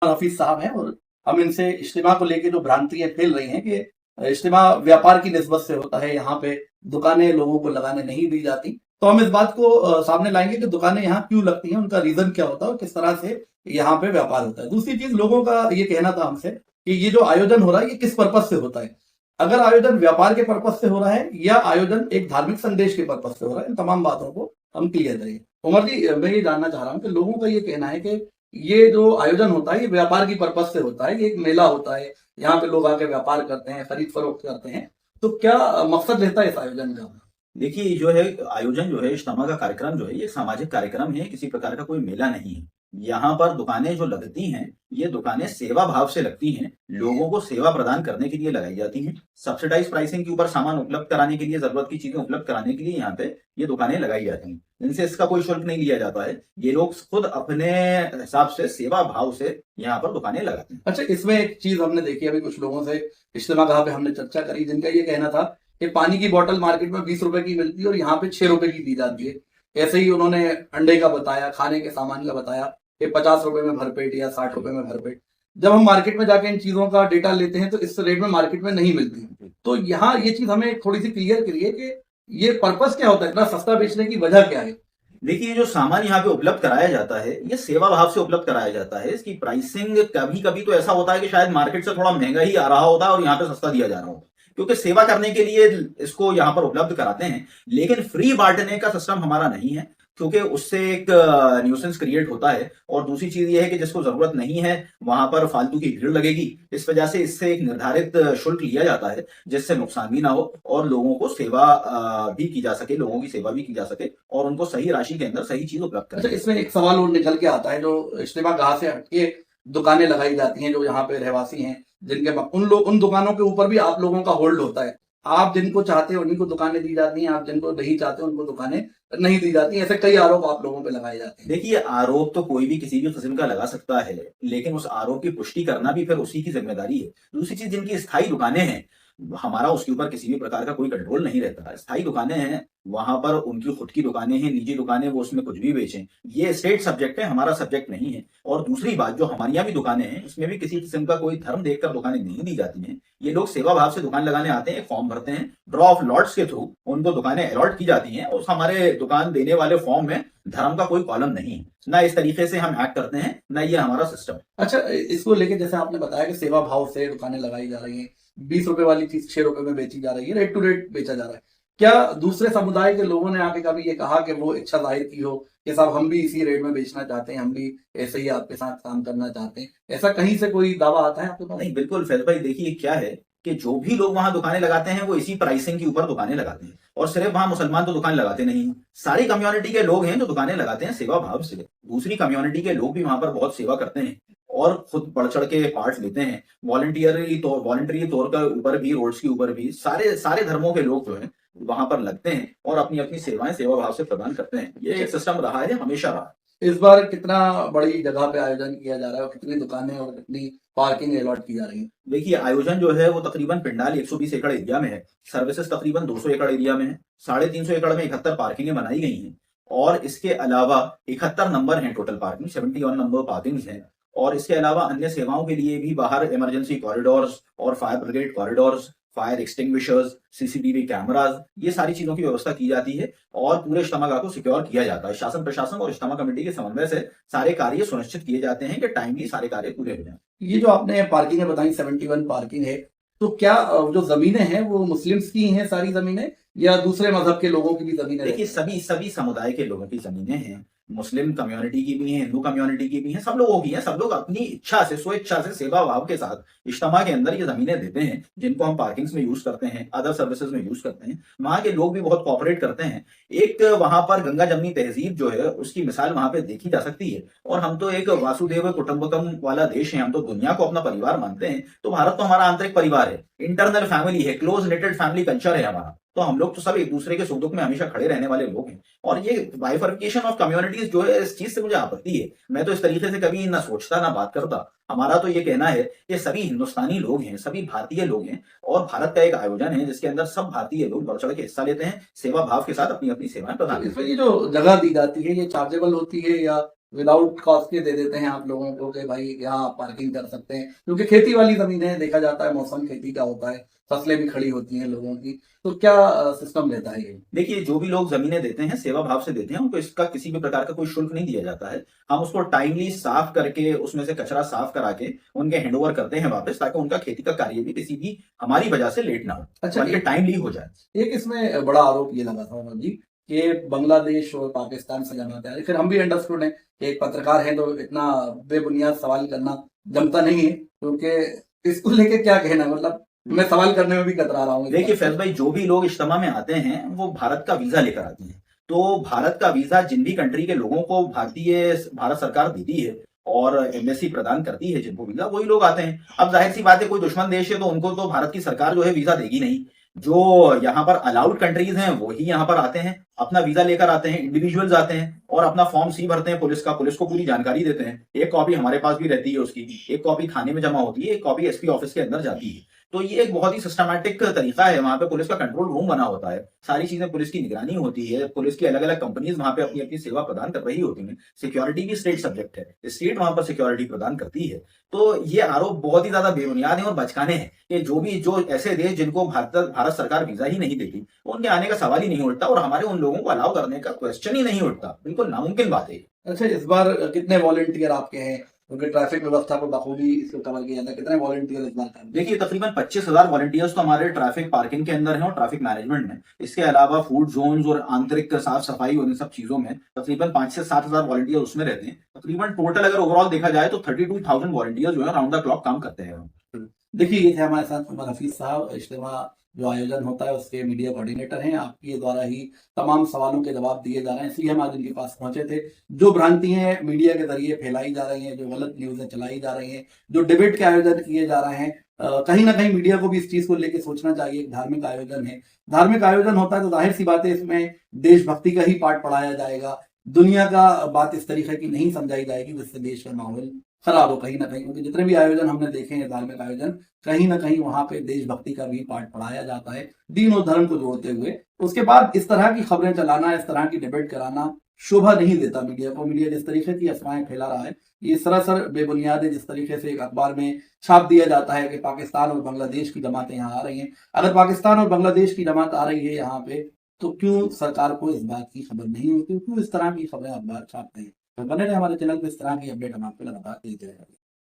हफीज साहब हैं और हम इनसे इज्तिमा को लेके जो भ्रांतियां फैल रही हैं कि इज्तिमा व्यापार की निस्बत से होता है, यहाँ पे दुकानें लोगों को लगाने नहीं दी जाती। तो हम इस बात को सामने लाएंगे कि दुकानें यहाँ क्यों लगती हैं, उनका रीजन क्या होता है और किस तरह से यहाँ पे व्यापार होता है। दूसरी चीज, लोगों का ये कहना था हमसे कि ये जो आयोजन हो रहा है ये किस पर्पज से होता है। अगर आयोजन व्यापार के पर्पज से हो रहा है या आयोजन एक धार्मिक संदेश के पर्पज से हो रहा है, इन तमाम बातों को हम क्लियर करेंगे। उमर जी, मैं ये जानना चाह रहा हूँ कि लोगों का ये कहना है कि ये जो आयोजन होता है ये व्यापार की पर्पज से होता है, ये एक मेला होता है, यहाँ पे लोग आके व्यापार करते हैं, खरीद फरोख्त करते हैं। तो क्या मकसद रहता है इस आयोजन का? देखिए, जो है आयोजन जो है इज्तिमा का कार्यक्रम जो है ये सामाजिक कार्यक्रम है, किसी प्रकार का कोई मेला नहीं है। यहाँ पर दुकानें जो लगती हैं, ये दुकानें सेवा भाव से लगती हैं, लोगों को सेवा प्रदान करने के लिए लगाई जाती हैं। सब्सिडाइज प्राइसिंग के ऊपर सामान उपलब्ध कराने के लिए, जरूरत की चीजें उपलब्ध कराने के लिए यहाँ पे ये दुकानें लगाई जाती हैं। इनसे इसका कोई शुल्क नहीं लिया जाता है, ये लोग खुद अपने हिसाब से सेवा भाव से यहाँ पर दुकानें लगाते हैं। अच्छा, इसमें एक चीज हमने देखी, अभी कुछ लोगों से इज्तिमा कहा पे हमने चर्चा करी, जिनका ये कहना था कि पानी की बोतल मार्केट में 20 रुपए की मिलती है और यहाँ पे 6 रुपए की दी जाती है। ऐसे ही उन्होंने अंडे का बताया, खाने के सामान का बताया कि 50 रुपए में भरपेट या 60 रुपए में भरपेट। जब हम मार्केट में जाके इन चीजों का डेटा लेते हैं तो इस रेट में मार्केट में नहीं मिलती। तो यहाँ ये चीज हमें थोड़ी सी क्लियर करिए कि ये पर्पस क्या होता है, इतना सस्ता बेचने की वजह क्या है? देखिए, जो सामान यहाँ पे उपलब्ध कराया जाता है ये सेवा भाव से उपलब्ध कराया जाता है। इसकी प्राइसिंग कभी कभी तो ऐसा होता है कि शायद मार्केट से थोड़ा महंगा ही आ रहा होता है और यहाँ पे सस्ता दिया जा रहा होता है, क्योंकि सेवा करने के लिए इसको यहाँ पर उपलब्ध कराते हैं। लेकिन फ्री बांटने का सिस्टम हमारा नहीं है, क्योंकि उससे एक न्यूसेंस क्रिएट होता है। और दूसरी चीज ये है कि जिसको जरूरत नहीं है वहां पर फालतू की भीड़ लगेगी। इस वजह से इससे एक निर्धारित शुल्क लिया जाता है, जिससे नुकसान भी ना हो और लोगों को सेवा भी की जा सके, लोगों की सेवा भी की जा सके और उनको सही राशि के अंदर सही चीज उपलब्ध अच्छा, करें। इसमें एक सवाल और निकल के आता है, जो इज्तिमा गाह से हटके दुकानें लगाई जाती हैं, जो यहाँ पे रहवासी हैं, जिनके उन दुकानों के ऊपर भी आप लोगों का होल्ड होता है। आप जिनको चाहते हैं उन्हीं को दुकानें दी जाती हैं, आप जिनको नहीं चाहते उनको दुकानें नहीं दी जाती। ऐसे कई आरोप आप लोगों पे लगाए जाते हैं। देखिए, आरोप तो कोई भी किसी भी किस्म का लगा सकता है, लेकिन उस आरोप की पुष्टि करना भी फिर उसी की जिम्मेदारी है। दूसरी चीज, जिनकी स्थायी दुकानें हैं, हमारा उसके ऊपर किसी भी प्रकार का कोई कंट्रोल नहीं रहता। स्थायी दुकानें हैं, वहां पर उनकी खुद की दुकानें हैं, निजी दुकानें, वो उसमें कुछ भी बेचें, ये स्टेट सब्जेक्ट है, हमारा सब्जेक्ट नहीं है। और दूसरी बात, जो हमारे यहाँ भी दुकानें हैं, इसमें भी किसी किस्म का कोई धर्म देखकर दुकानें नहीं दी जाती हैं। ये लोग सेवा भाव से दुकान लगाने आते हैं, फॉर्म भरते हैं, ड्रॉ ऑफ लॉट्स के थ्रू उनको दुकानें अलॉट की जाती हैं। उस हमारे दुकान देने वाले फॉर्म में धर्म का कोई कॉलम नहीं है, ना इस तरीके से हम एक्ट करते हैं, ना ये हमारा सिस्टम। अच्छा, इसको लेके जैसे आपने बताया कि सेवा भाव से दुकानें लगाई जा रही हैं, 20 रुपए वाली चीज 6 रुपए में बेची जा रही है, रेट टू रेट बेचा जा रहा है। क्या दूसरे समुदाय के लोगों ने आके कभी ये कहा कि वो इच्छा जाहिर की हो कि साहब हम भी इसी रेट में बेचना चाहते हैं, हम भी ऐसे ही आपके साथ काम करना चाहते हैं? ऐसा कहीं से कोई दावा आता है आपके पास? नहीं, बिल्कुल फैज भाई, देखिए क्या है कि जो भी लोग वहां दुकानें लगाते हैं वो इसी प्राइसिंग के ऊपर दुकानें लगाते हैं। और सिर्फ वहां मुसलमान तो दुकान लगाते नहीं हैं, सारी कम्युनिटी के लोग हैं जो दुकानें लगाते हैं सेवा भाव से। दूसरी कम्युनिटी के लोग भी वहां पर बहुत सेवा करते हैं और खुद बढ़ चढ़ के पार्ट लेते हैं। वॉलंटरी तौर के ऊपर भी, रोड्स के ऊपर भी सारे सारे धर्मों के लोग जो है वहां पर लगते हैं और अपनी अपनी सेवाएं सेवा भाव से प्रदान करते हैं। ये एक सिस्टम रहा है, हमेशा रहा। इस बार कितना बड़ी जगह पे आयोजन किया जा रहा है और कितनी दुकानें और कितनी पार्किंग अलॉट की जा रही है? देखिए, आयोजन जो है वो तकरीबन पिंडाल 120 एकड़ एरिया में है, सर्विसेज तकरीबन 200 एकड़ एरिया में है, 350 एकड़ में 71 पार्किंगें बनाई गई हैं। और इसके अलावा 71 नंबर हैं टोटल पार्किंग, 71 नंबर पार्किंग हैं। और इसके अलावा अन्य सेवाओं के लिए भी बाहर इमरजेंसी कॉरिडोर्स और fire brigade corridors, fire extinguishers, CCTV cameras, ये सारी चीजों की व्यवस्था की जाती है और पूरे इज्तिमा गाह को सिक्योर किया जाता है। शासन प्रशासन और इज्तिमा कमेटी के समन्वय से सारे कार्य सुनिश्चित किए जाते हैं कि टाइमली सारे कार्य पूरे हो जाएं। ये जो आपने पार्किंग बताई 71 पार्किंग है, तो क्या जो जमीनें हैं वो मुस्लिम्स की हैं सारी जमीनें, या दूसरे मजहब के लोगों की भी जमीनें? देखिए, सभी सभी समुदाय के लोगों की जमीनें हैं, मुस्लिम कम्युनिटी की भी हैं, हिंदू कम्युनिटी की भी हैं, सब लोगों की हैं। सब लोग अपनी इच्छा से, स्वेच्छा से, सेवा भाव के साथ इज्तिमा के अंदर ये जमीनें देते हैं, जिनको हम पार्किंग्स में यूज करते हैं, अदर सर्विसेज में यूज करते हैं। वहां के लोग भी बहुत कोऑपरेट करते हैं। एक वहां पर गंगा जमनी तहजीब जो है उसकी मिसाल वहां पे देखी जा सकती है। और हम तो एक वासुदेव कुटुंबकम वाला देश है, हम तो दुनिया को अपना परिवार मानते हैं। तो भारत तो हमारा आंतरिक परिवार है, इंटरनल फैमिली है, क्लोज नेटेड फैमिली कल्चर है हमारा। तो हम लोग तो सब एक दूसरे के सुख दुख में हमेशा खड़े रहने वाले लोग हैं। और ये बाइफर्केशन ऑफ कम्युनिटीज जो है, इस चीज से मुझे आपत्ति है। मैं तो इस तरीके से कभी ना सोचता ना बात करता। हमारा तो ये कहना है कि सभी हिंदुस्तानी लोग हैं, सभी भारतीय लोग हैं और भारत का एक आयोजन है जिसके अंदर सब भारतीय लोग बढ़ चढ़ के हिस्सा लेते हैं, सेवा भाव के साथ अपनी अपनी सेवाएं प्रदान करते हैं। इसमें ये जो जगह दी जाती है ये चार्जेबल होती है या विदाउट कॉस्ट के दे देते हैं आप लोगों को कि भाई यहाँ आप पार्किंग कर सकते हैं, क्योंकि खेती वाली जमीनें देखा जाता है, मौसम खेती का होता है, फसलें भी खड़ी होती हैं लोगों की। तो क्या सिस्टम रहता है ये? देखिए, जो भी लोग जमीनें देते हैं सेवा भाव से देते हैं, उनको इसका किसी भी प्रकार का कोई शुल्क नहीं दिया जाता है। हम उसको टाइमली साफ करके उसमें से कचरा साफ करा के उनके हैंडओवर करते हैं वापस, ताकि उनका खेती का कार्य भी किसी भी हमारी वजह से लेट ना हो, अच्छा, बल्कि टाइमली हो जाए। एक इसमें बड़ा आरोप ये लगा था मनोज जी कि बांग्लादेश और पाकिस्तान से जमाते हैं। फिर हम भी अंडरस्टूड हैं कि एक पत्रकार है तो इतना बेबुनियाद सवाल करना जमता नहीं है, क्योंकि इसको लेके क्या कहना, मतलब मैं सवाल करने में भी कतरा रहा हूँ इस देखिए बात फैज पे। भाई, जो भी लोग इज्तिमा में आते हैं वो भारत का वीजा लेकर आते हैं। तो भारत का वीजा जिन भी कंट्री के लोगों को भारत सरकार देती है और एम्बेसी प्रदान करती है जिनको वीजा, वही लोग आते हैं। अब जाहिर सी बात है, कोई दुश्मन देश है तो उनको तो भारत की सरकार जो है वीजा देगी नहीं। जो यहाँ पर अलाउड कंट्रीज हैं वही यहाँ पर आते हैं, अपना वीजा लेकर आते हैं, इंडिविजुअल्स आते हैं और अपना फॉर्म सी भरते हैं पुलिस का, पुलिस को पूरी जानकारी देते हैं। एक कॉपी हमारे पास भी रहती है उसकी, एक कॉपी थाने में जमा होती है, एक कॉपी एसपी ऑफिस के अंदर जाती है। तो ये एक बहुत ही सिस्टमैटिक तरीका है, वहां पे पुलिस का कंट्रोल रूम बना होता है, सारी चीजें पुलिस की निगरानी होती है, पुलिस की अलग अलग कंपनीज वहां पे अपनी अपनी सेवा प्रदान कर रही होती हैं। सिक्योरिटी भी स्टेट सब्जेक्ट है, स्टेट वहां पर सिक्योरिटी प्रदान करती है। तो ये आरोप बहुत ही ज्यादा बेबुनियाद है और बचकाने हैं कि जो ऐसे देश जिनको भारत सरकार वीजा ही नहीं देती, उनके आने का सवाल ही नहीं उठता और हमारे उन लोगों को अलाउ करने का क्वेश्चन ही नहीं उठता। बिल्कुल नामुमकिन बात है। अच्छा, इस बार कितने वॉलंटियर आपके हैं, क्योंकि ट्रैफिक व्यवस्था को बखूबी इसको कवर किया जाता है, कितने वॉलंटियर इस बार कर रहे हैं? देखिए, तकरीबन 25,000 वॉलंटियर्स तो हमारे ट्रैफिक पार्किंग के अंदर हैं और ट्रैफिक मैनेजमेंट में। इसके अलावा फूड जोन्स और आंतरिक साफ सफाई और इन सब चीजों में तकरीबन 5 से 7,000 वॉलंटियर उसमें रहते हैं। तकरीबन टोटल अगर ओवरऑल देखा जाए तो 32,000 वॉलंटियर्स जो है राउंड द क्लॉक काम करते हैं। देखिए, ये थे हमारे साथ उमर हफीज साहब, इज्तिमा जो आयोजन होता है उसके मीडिया कोऑर्डिनेटर हैं। आपके द्वारा ही तमाम सवालों के जवाब दिए जा रहे हैं, इसलिए हम आज इनके पास पहुंचे थे। जो भ्रांतियां मीडिया के जरिए फैलाई जा रही हैं, जो गलत न्यूज़ें चलाई जा रही हैं, जो डिबेट के आयोजन किए जा रहे हैं, कहीं ना कहीं मीडिया को भी इस चीज को लेकर सोचना चाहिए। धार्मिक आयोजन है, धार्मिक आयोजन होता है तो जाहिर सी बात है इसमें देशभक्ति का ही पाठ पढ़ाया जाएगा। दुनिया का बात इस तरीके की नहीं समझाई जाएगी जिससे देश का माहौल खराब हो कहीं ना कहीं, क्योंकि जितने भी आयोजन हमने देखे हैं धार्मिक आयोजन, कहीं ना कहीं वहां पे देशभक्ति का भी पाठ पढ़ाया जाता है, दीन और धर्म को जोड़ते हुए। उसके बाद इस तरह की खबरें चलाना, इस तरह की डिबेट कराना शोभा नहीं देता मीडिया को। मीडिया जिस तरीके की अफवाहें फैला रहा है ये सरासर बेबुनियाद है। जिस तरीके से एक अखबार में छाप दिया जाता है कि पाकिस्तान और बांग्लादेश की जमातें यहाँ आ रही हैं, अगर पाकिस्तान और बांग्लादेश की जमात आ रही है यहाँ पे तो क्यों सरकार को इस बात की खबर नहीं होती, क्यों इस तरह की खबरें अखबार छापते हैं? तो बने रहे हमारे चैनल पे, इस तरह की अपडेट हम आपको लगातार देते रहेंगे।